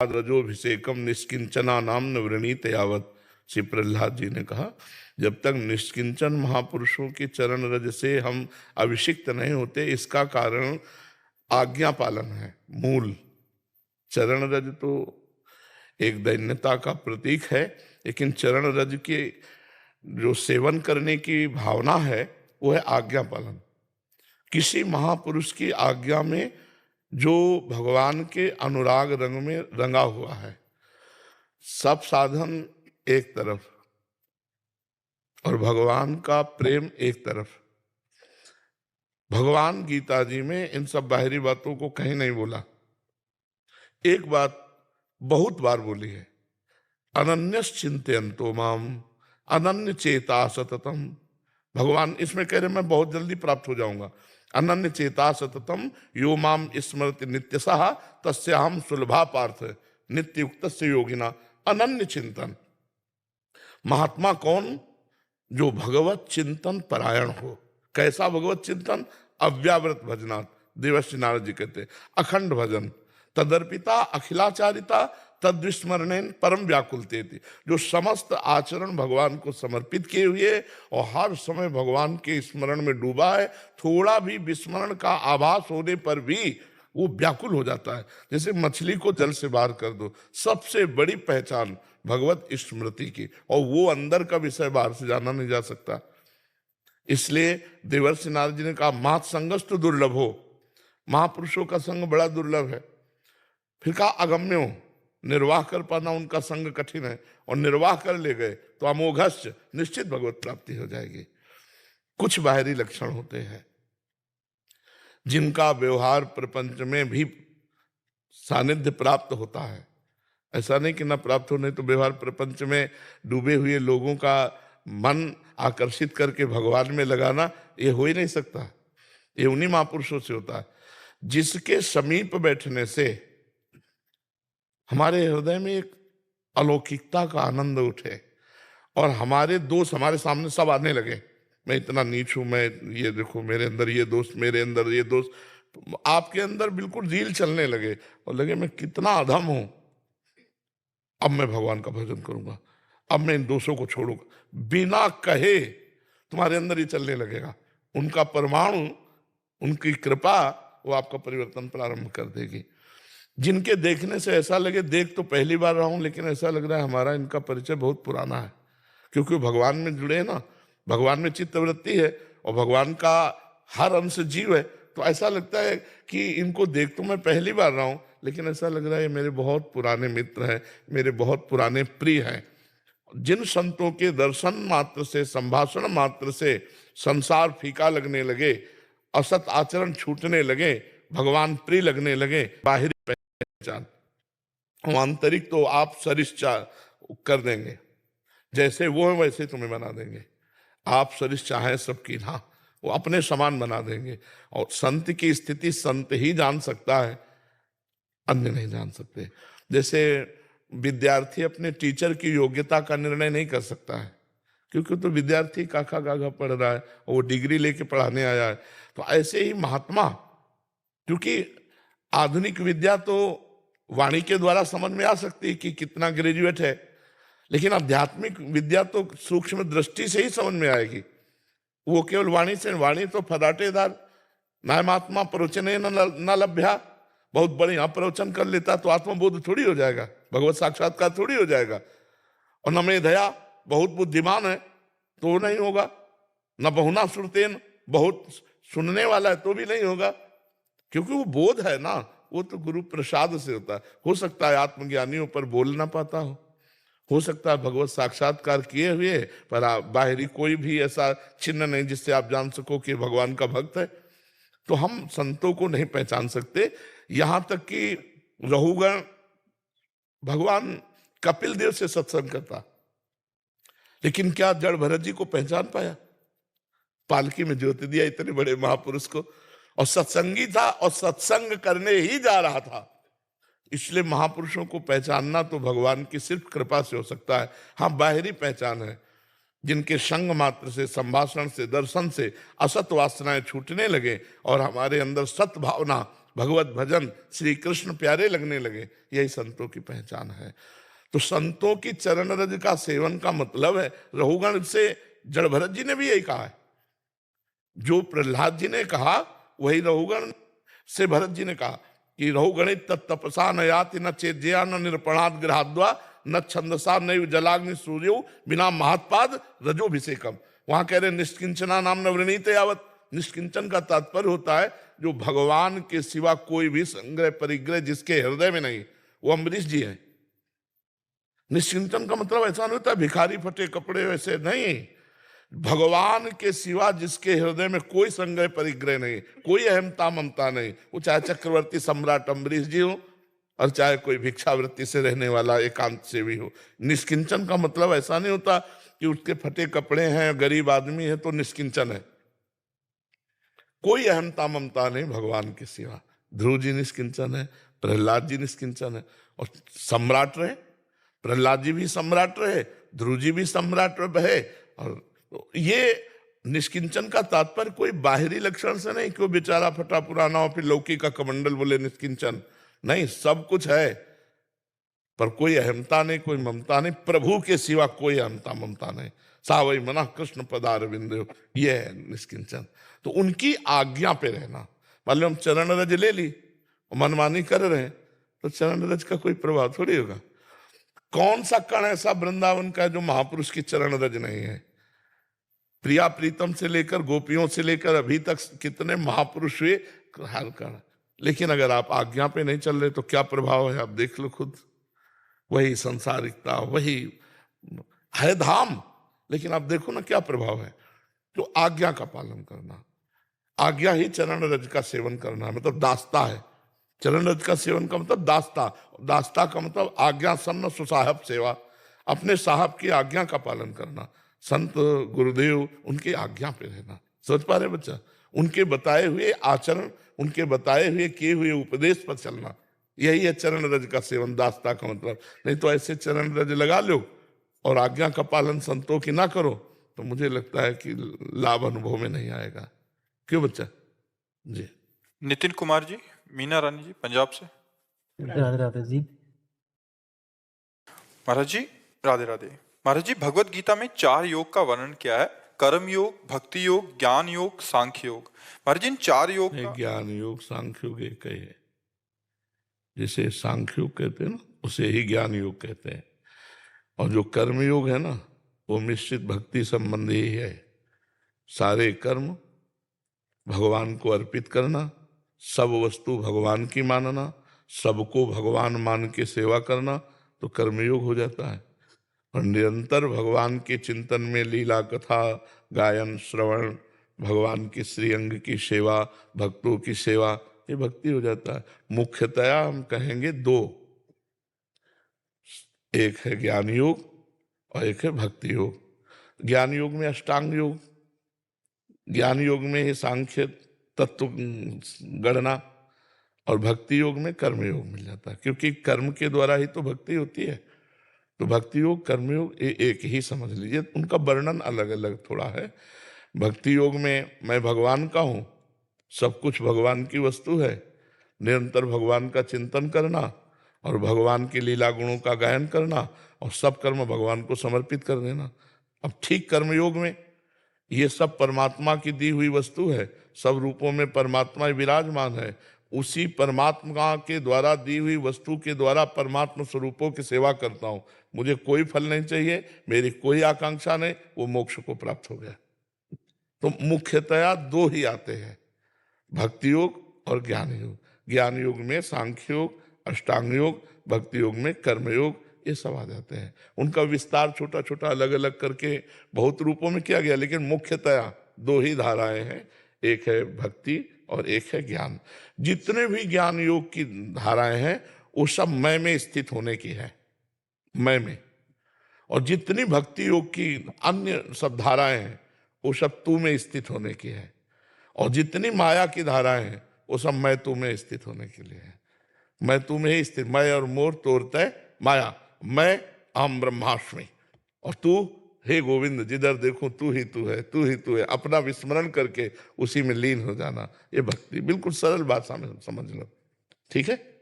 रजोभिषेकम निष्किंचना नाम न वृणीत यावत। श्री प्रहलाद जी ने कहा, जब तक निष्किंचन महापुरुषों के चरण रज से हम अभिषिक्त नहीं होते, इसका कारण आज्ञा पालन है। मूल चरण रज तो एक दैन्यता का प्रतीक है, लेकिन चरण रज के जो सेवन करने की भावना है वो है आज्ञा पालन। किसी महापुरुष की आज्ञा में जो भगवान के अनुराग रंग में रंगा हुआ है, सब साधन एक तरफ और भगवान का प्रेम एक तरफ। भगवान गीता जी में इन सब बाहरी बातों को कहीं नहीं बोला, एक बात बहुत बार बोली है, अनन्यश्चिन्तयन्तो माम अनन्य चेता सततम। भगवान इसमें कह रहे मैं बहुत जल्दी प्राप्त हो जाऊंगा। अनन्य चेता सततम यो माम स्मरति नित्यसः तस्याहं सुलभा पार्थ नित्ययुक्तस्य योगिना। अनन्य चिंतन, महात्मा कौन? जो भगवत चिंतन परायण हो। कैसा भगवत चिंतन? अव्यावृत भजनात्। देवर्षि नारद जी कहते अखंड भजन, तदर्पिता अखिलाचारिता तद्विस्मरणेन परम व्याकुलते थी। जो समस्त आचरण भगवान को समर्पित किए हुए और हर समय भगवान के स्मरण में डूबा है, थोड़ा भी विस्मरण का आभास होने पर भी वो व्याकुल हो जाता है। जैसे मछली को जल से बाहर कर दो, सबसे बड़ी पहचान भगवत स्मृति की, और वो अंदर का विषय बाहर से जाना नहीं जा सकता। इसलिए देवर्षि नारद जी ने कहा मात संगस्तु दुर्लभ हो, महापुरुषों का संग बड़ा दुर्लभ है। फिर कहा अगम्यो, निर्वाह कर पाना उनका संग कठिन है, और निर्वाह कर ले गए तो अमोघस्य, निश्चित भगवत प्राप्ति हो जाएगी। कुछ बाहरी लक्षण होते हैं जिनका व्यवहार प्रपंच में भी सानिध्य प्राप्त होता है। ऐसा नहीं कि ना प्राप्त हो, नहीं तो व्यवहार प्रपंच में डूबे हुए लोगों का मन आकर्षित करके भगवान में लगाना ये हो ही नहीं सकता। ये उन्हीं महापुरुषों से होता है जिसके समीप बैठने से हमारे हृदय में एक अलौकिकता का आनंद उठे और हमारे दोष हमारे सामने सब आने लगे। मैं इतना नीच हूं, मैं ये देखो मेरे अंदर ये दोष, मेरे अंदर ये दोष, आपके अंदर बिल्कुल रील चलने लगे और लगे मैं कितना अधम हूं। अब मैं भगवान का भजन करूंगा, अब मैं इन दोषों को छोड़ूंगा। बिना कहे तुम्हारे अंदर ये चलने लगेगा। उनका परमाणु, उनकी कृपा वो आपका परिवर्तन प्रारंभ कर देगी। जिनके देखने से ऐसा लगे, देख तो पहली बार रहा हूं लेकिन ऐसा लग रहा है हमारा इनका परिचय बहुत पुराना है, क्योंकि भगवान में जुड़े हैं ना, भगवान में चित्तवृत्ति है और भगवान का हर अंश जीव है, तो ऐसा लगता है कि इनको देख तो मैं पहली बार रहा हूं लेकिन ऐसा लग रहा है मेरे बहुत पुराने मित्र हैं, मेरे बहुत पुराने प्रिय हैं। जिन संतों के दर्शन मात्र से, संभाषण मात्र से संसार फीका लगने लगे, असत आचरण छूटने लगे, भगवान प्रिय लगने लगे, बाहरी पहचान, आंतरिक तो आप सरिश्चा कर देंगे। जैसे वो है वैसे तुम्हें बना देंगे। आप सरिश चाहें सबकी ना, वो अपने समान बना देंगे। और संत की स्थिति संत ही जान सकता है, अन्य नहीं जान सकते। जैसे विद्यार्थी अपने टीचर की योग्यता का निर्णय नहीं कर सकता है, क्योंकि तो विद्यार्थी काका गागा पढ़ रहा है और वो डिग्री लेके पढ़ाने आया है। तो ऐसे ही महात्मा, क्योंकि आधुनिक विद्या तो वाणी के द्वारा समझ में आ सकती है कि कितना ग्रेजुएट है, लेकिन आध्यात्मिक विद्या तो सूक्ष्म दृष्टि से ही समझ में आएगी। वो केवल वाणी से, वाणी तो फदाटेदार, नायमात्मा प्रवचने न लभ्या, बहुत बढ़िया प्रवचन कर लेता तो आत्मबोध थोड़ी हो जाएगा, भगवत साक्षात्कार थोड़ी हो जाएगा। और न में दया, बहुत बुद्धिमान है तो नहीं होगा, न बहुना श्रुतेन, बहुत सुनने वाला है तो भी नहीं होगा, क्योंकि वो बोध है ना, वो तो गुरु प्रसाद से होता है। हो सकता है आत्मज्ञानियों पर बोल ना पाता हो सकता है भगवत साक्षात्कार किए हुए पर बाहरी कोई भी ऐसा चिन्ह नहीं जिससे आप जान सको कि भगवान का भक्त है। तो हम संतों को नहीं पहचान सकते। यहां तक कि रहुगण भगवान कपिल देव से सत्संग करता, लेकिन क्या जड़ भरत जी को पहचान पाया? पालकी में ज्योति दिया इतने बड़े महापुरुष को, और सत्संगी था और सत्संग करने ही जा रहा था। इसलिए महापुरुषों को पहचानना तो भगवान की सिर्फ कृपा से हो सकता है। हाँ, बाहरी पहचान है, जिनके संग मात्र से, संभाषण से, दर्शन से असत वासनाएं छूटने लगे और हमारे अंदर सत भावना भगवत भजन, श्री कृष्ण प्यारे लगने लगे। यही संतों की पहचान है। तो संतों की चरण रज का सेवन का मतलब है, रघुगण से जड़ भरत जी ने भी यही कहा है। जो प्रहलाद जी ने कहा वही रघुगण से भरत जी ने कहा कि रघुगणित तपसा न याति न चेद्या न निरपणाद ग्रहाद्वा न छंदसा न जलाग्नि सूर्यो बिना महत्पाद रजोभिषेकम। वहां कह रहे निष्किंचना नाम न वृणीत यावत। निष्किंचन का तात्पर्य होता है जो भगवान के सिवा कोई भी संग्रह परिग्रह जिसके हृदय में नहीं, वो अम्बरीश जी है। निष्किंचन का मतलब ऐसा नहीं होता भिखारी फटे कपड़े वैसे नहीं, भगवान के सिवा जिसके हृदय में कोई संग्रह परिग्रह नहीं, कोई अहमता ममता नहीं, वो चाहे चक्रवर्ती सम्राट अम्बरीश जी हो और चाहे कोई भिक्षावृत्ति से रहने वाला एकांत सेवी हो। निष्किंचन का मतलब ऐसा नहीं होता कि उसके फटे कपड़े हैं, गरीब आदमी है तो निष्किंचन है। कोई अहमता ममता नहीं भगवान के सिवा। ध्रुव जी निष्किंचन है, प्रहलाद जी निष्किंचन है, और सम्राट रहे, प्रहलाद जी भी सम्राट रहे, ध्रुव जी भी सम्राट रहे। और ये निष्किंचन का तात्पर्य कोई बाहरी लक्षण से नहीं कि वो बेचारा फटा पुराना हो फिर लौकी का कमंडल बोले निष्किंचन नहीं, सब कुछ है पर कोई अहमता नहीं, कोई ममता नहीं। प्रभु के सिवा कोई अहमता ममता नहीं। सावई मना कृष्ण पदार बिंदु, ये है निष्किंचन। तो उनकी आज्ञा पे रहना। मान लो हम चरण रज ले ली, मनमानी कर रहे हैं, तो चरण रज का कोई प्रभाव थोड़ी होगा। कौन सा कण ऐसा वृंदावन का जो महापुरुष की चरण रज नहीं है? प्रिया प्रीतम से लेकर गोपियों से लेकर अभी तक कितने महापुरुष हुए हर कण। लेकिन अगर आप आज्ञा पे नहीं चल रहे तो क्या प्रभाव है, आप देख लो खुद। वही संसारिकता, वही है धाम, लेकिन आप देखो ना क्या प्रभाव है। तो आज्ञा का पालन करना, आज्ञा ही चरण रज का सेवन करना, मतलब दास्ता है। चरण रज का सेवन का मतलब दास्ता, दास्ता का मतलब आज्ञा सम्न सुसाहब सेवा, अपने साहब की आज्ञा का पालन करना। संत गुरुदेव उनकी आज्ञा पे रहना। सोच पा रहे बच्चा? उनके बताए हुए आचरण, उनके बताए हुए किए हुए उपदेश पर चलना, यही है चरण रज का सेवन, दास्ता का मतलब। नहीं तो ऐसे चरण रज लगा लो और आज्ञा का पालन संतों की ना करो तो मुझे लगता है कि लाभ अनुभव में नहीं आएगा। क्यों बच्चा जी? नितिन कुमार जी, मीना रानी जी पंजाब से। राधे राधे जी। महाराज जी राधे राधे। महाराज जी भगवत गीता में 4 योग का वर्णन किया है, कर्म योग, भक्ति योग, ज्ञान योग, सांख्य योग। महाराज जी इन 4 योग का ज्ञान योग सांख्य योग एक ही है। जिसे सांख्य योग कहते हैं ना, उसे ही ज्ञान योग कहते हैं। और जो कर्म योग है ना, वो मिश्रित भक्ति संबंधी ही है। सारे कर्म भगवान को अर्पित करना, सब वस्तु भगवान की मानना, सबको भगवान मान के सेवा करना, तो कर्मयोग हो जाता है। और निरंतर भगवान के चिंतन में लीला कथा गायन श्रवण, भगवान की श्रीअंग की सेवा, भक्तों की सेवा, ये भक्ति हो जाता है। मुख्यतया हम कहेंगे 2, एक है ज्ञान योग और एक है भक्ति योग। ज्ञान योग में अष्टांग योग, ज्ञान योग में ही सांख्य तत्व गणना, और भक्ति योग में कर्म योग मिल जाता है, क्योंकि कर्म के द्वारा ही तो भक्ति होती है। तो भक्ति योग कर्म योग एक ही समझ लीजिए, उनका वर्णन अलग अलग थोड़ा है। भक्ति योग में मैं भगवान का हूँ, सब कुछ भगवान की वस्तु है, निरंतर भगवान का चिंतन करना और भगवान की लीला गुणों का गायन करना और सब कर्म भगवान को समर्पित कर देना। अब ठीक कर्मयोग में ये सब परमात्मा की दी हुई वस्तु है, सब रूपों में परमात्मा विराजमान है, उसी परमात्मा के द्वारा दी हुई वस्तु के द्वारा परमात्मा स्वरूपों की सेवा करता हूं, मुझे कोई फल नहीं चाहिए, मेरी कोई आकांक्षा नहीं, वो मोक्ष को प्राप्त हो गया। तो मुख्यतया 2 ही आते हैं, भक्ति योग और ज्ञान योग। ज्ञान योग में सांख्य योग, अष्टांग योग, भक्ति योग में कर्म योग, ये सब आ जाते हैं। उनका विस्तार छोटा छोटा अलग अलग करके बहुत रूपों में किया गया, लेकिन मुख्यतया 2 ही धाराएं हैं, एक है भक्ति और एक है ज्ञान। जितने भी ज्ञान योग की धाराएं हैं वो सब मैं में स्थित होने की है, मैं में। और जितनी भक्ति योग की अन्य सब धाराएं हैं वो सब तू में स्थित होने की है। और जितनी माया की धाराएं हैं वो सब मैं तू में स्थित होने के लिए है। मैं तू में ही स्थित, मैं और मोर तोरते माया, मैं अहम ब्रह्मास्मि, और तू हे गोविंद जिधर देखूं तू ही तू है, तू ही तू है, अपना विस्मरण करके उसी में लीन हो जाना, ये भक्ति। बिल्कुल सरल भाषा में समझ लो, ठीक है।